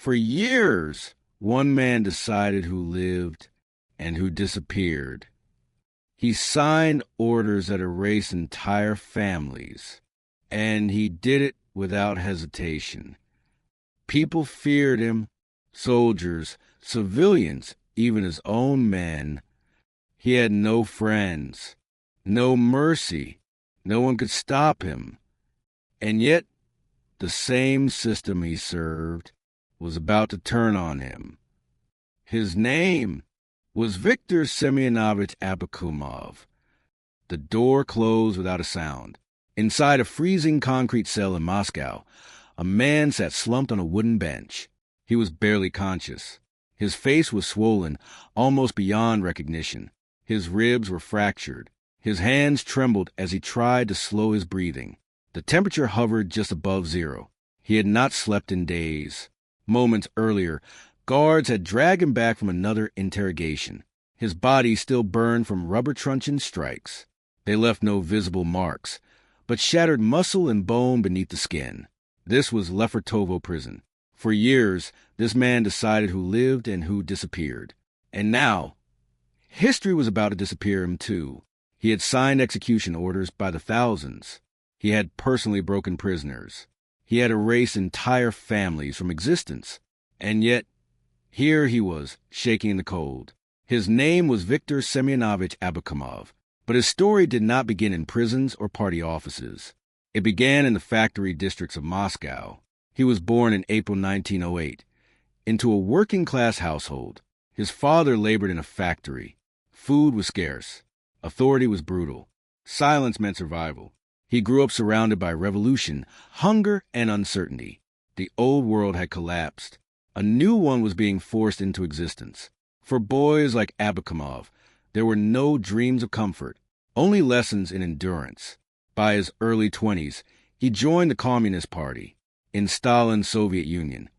For years, one man decided who lived and who disappeared. He signed orders that erased entire families, and he did it without hesitation. People feared him, soldiers, civilians, even his own men. He had no friends, no mercy. No one could stop him. And yet, the same system he served was about to turn on him. His name was Victor Semyonovich Abakumov. The door closed without a sound. Inside a freezing concrete cell in Moscow, a man sat slumped on a wooden bench. He was barely conscious. His face was swollen, almost beyond recognition. His ribs were fractured. His hands trembled as he tried to slow his breathing. The temperature hovered just above zero. He had not slept in days. Moments earlier, guards had dragged him back from another interrogation. His body still burned from rubber truncheon strikes. They left no visible marks, but shattered muscle and bone beneath the skin. This was Lefortovo prison. For years, this man decided who lived and who disappeared. And now, history was about to disappear him too. He had signed execution orders by the thousands. He had personally broken prisoners. He had erased entire families from existence. And yet, here he was, shaking in the cold. His name was Victor Semyonovich Abakumov, but his story did not begin in prisons or party offices. It began in the factory districts of Moscow. He was born in April 1908, into a working-class household. His father labored in a factory. Food was scarce. Authority was brutal. Silence meant survival. He grew up surrounded by revolution, hunger, and uncertainty. The old world had collapsed. A new one was being forced into existence. For boys like Abakumov, there were no dreams of comfort, only lessons in endurance. By his early 20s, he joined the Communist Party in Stalin's Soviet Union.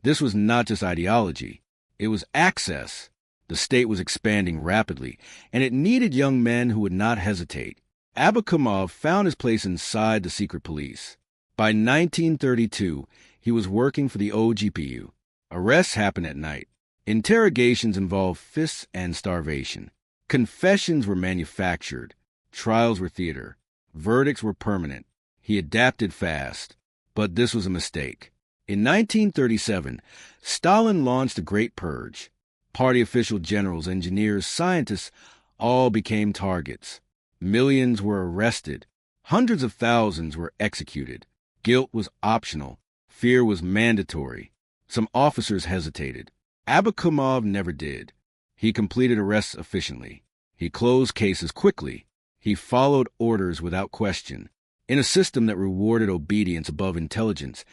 This was not just ideology. It was access. The state was expanding rapidly, and it needed young men who would not hesitate. Abakumov found his place inside the secret police. By 1932, he was working for the OGPU. Arrests happened at night. Interrogations involved fists and starvation. Confessions were manufactured. Trials were theater. Verdicts were permanent. He adapted fast. But this was a mistake. In 1937, Stalin launched the Great Purge. Party official generals, engineers, scientists all became targets. Millions were arrested. Hundreds of thousands were executed. Guilt was optional. Fear was mandatory. Some officers hesitated. Abakumov never did. He completed arrests efficiently. He closed cases quickly. He followed orders without question. In a system that rewarded obedience above intelligence,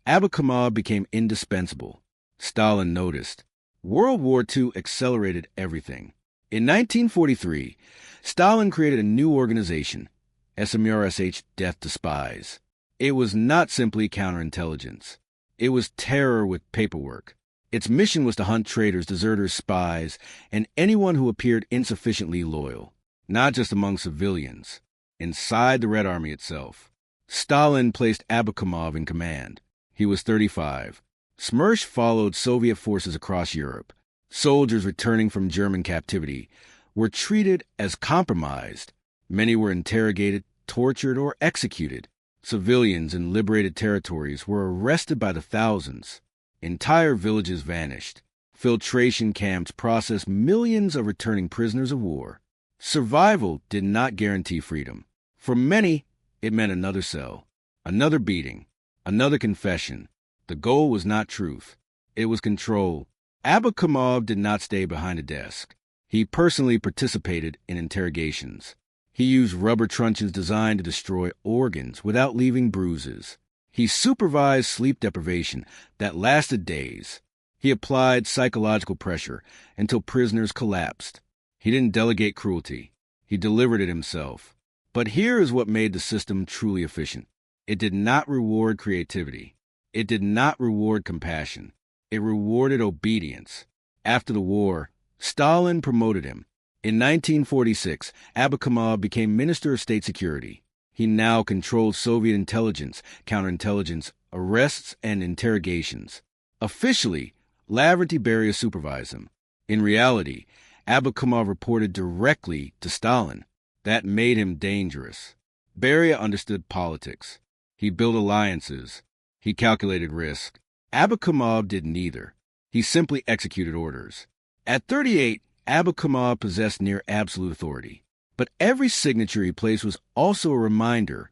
Abakumov became indispensable. Stalin noticed. World War II accelerated everything. In 1943, Stalin created a new organization, SMERSH, Death to Spies. It was not simply counterintelligence. It was terror with paperwork. Its mission was to hunt traitors, deserters, spies, and anyone who appeared insufficiently loyal, not just among civilians, inside the Red Army itself. Stalin placed Abakumov in command. He was 35. SMERSH followed Soviet forces across Europe. Soldiers returning from German captivity were treated as compromised. Many were interrogated, tortured, or executed. Civilians in liberated territories were arrested by the thousands. Entire villages vanished. Filtration camps processed millions of returning prisoners of war. Survival did not guarantee freedom. For many, it meant another cell, another beating, another confession. The goal was not truth. It was control. Abakumov did not stay behind a desk. He personally participated in interrogations. He used rubber truncheons designed to destroy organs without leaving bruises. He supervised sleep deprivation that lasted days. He applied psychological pressure until prisoners collapsed. He didn't delegate cruelty. He delivered it himself. But here is what made the system truly efficient. It did not reward creativity. It did not reward compassion. It rewarded obedience. After the war, Stalin promoted him. In 1946, Abakumov became Minister of State Security. He now controlled Soviet intelligence, counterintelligence, arrests, and interrogations. Officially, Lavrenti Beria supervised him. In reality, Abakumov reported directly to Stalin. That made him dangerous. Beria understood politics. He built alliances. He calculated risk. Abakumov did neither. He simply executed orders. At 38, Abakumov possessed near absolute authority. But every signature he placed was also a reminder.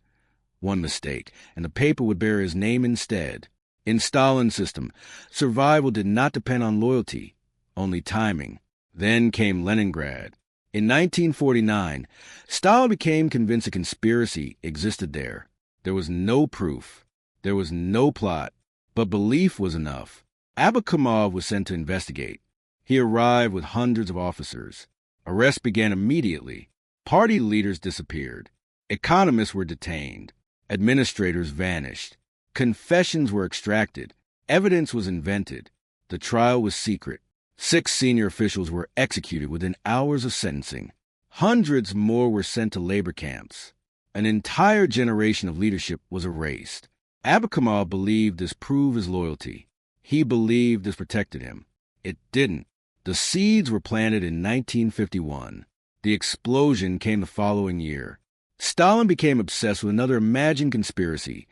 One mistake, and the paper would bear his name instead. In Stalin's system, survival did not depend on loyalty, only timing. Then came Leningrad. In 1949, Stalin became convinced a conspiracy existed there. There was no proof. There was no plot. But belief was enough. Abakumov was sent to investigate. He arrived with hundreds of officers. Arrests began immediately. Party leaders disappeared. Economists were detained. Administrators vanished. Confessions were extracted. Evidence was invented. The trial was secret. 6 senior officials were executed within hours of sentencing. Hundreds more were sent to labor camps. An entire generation of leadership was erased. Abakumov believed this proved his loyalty. He believed this protected him. It didn't. The seeds were planted in 1951. The explosion came the following year. Stalin became obsessed with another imagined conspiracy,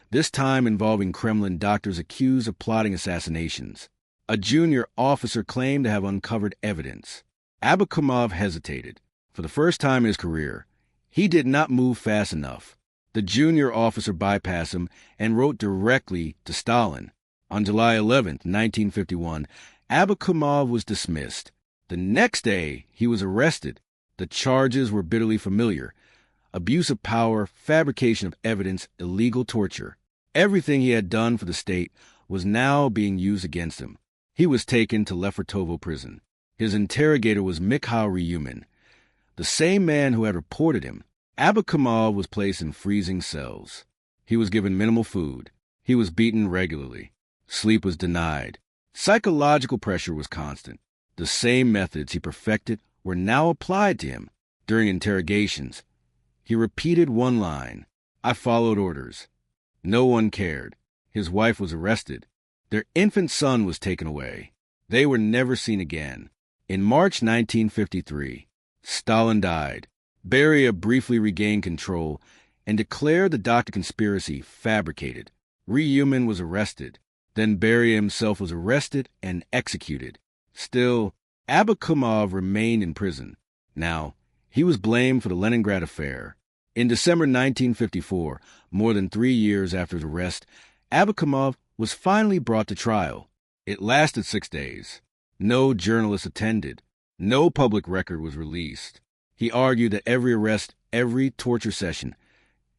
this time involving Kremlin doctors accused of plotting assassinations. A junior officer claimed to have uncovered evidence. Abakumov hesitated. For the first time in his career, he did not move fast enough. The junior officer bypassed him and wrote directly to Stalin. On July 11, 1951, Abakumov was dismissed. The next day, he was arrested. The charges were bitterly familiar: abuse of power, fabrication of evidence, illegal torture. Everything he had done for the state was now being used against him. He was taken to Lefortovo prison. His interrogator was Mikhail Ryumin, the same man who had reported him. Abakumov was placed in freezing cells. He was given minimal food. He was beaten regularly. Sleep was denied. Psychological pressure was constant. The same methods he perfected were now applied to him. During interrogations, he repeated one line: "I followed orders." No one cared. His wife was arrested. Their infant son was taken away. They were never seen again. In March 1953, Stalin died. Beria briefly regained control and declared the doctor conspiracy fabricated. Ryumin was arrested. Then Beria himself was arrested and executed. Still, Abakumov remained in prison. Now, he was blamed for the Leningrad Affair. In December 1954, more than 3 years after his arrest, Abakumov was finally brought to trial. It lasted 6 days. No journalists attended. No public record was released. He argued that every arrest, every torture session,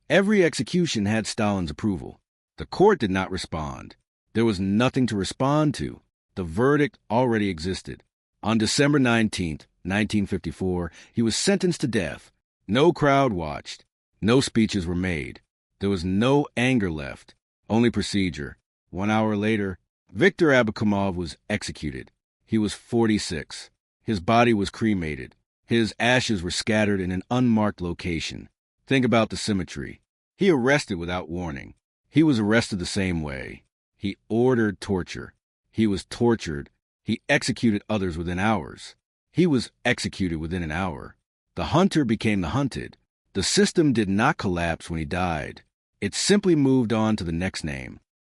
every execution had Stalin's approval. The court did not respond. There was nothing to respond to. The verdict already existed. On December 19, 1954, he was sentenced to death. No crowd watched. No speeches were made. There was no anger left, only procedure. 1 hour later, Victor Abakumov was executed. He was 46. His body was cremated. His ashes were scattered in an unmarked location. Think about the symmetry. He arrested without warning. He was arrested the same way. He ordered torture. He was tortured. He executed others within hours. He was executed within an hour. The hunter became the hunted. The system did not collapse when he died. It simply moved on to the next name.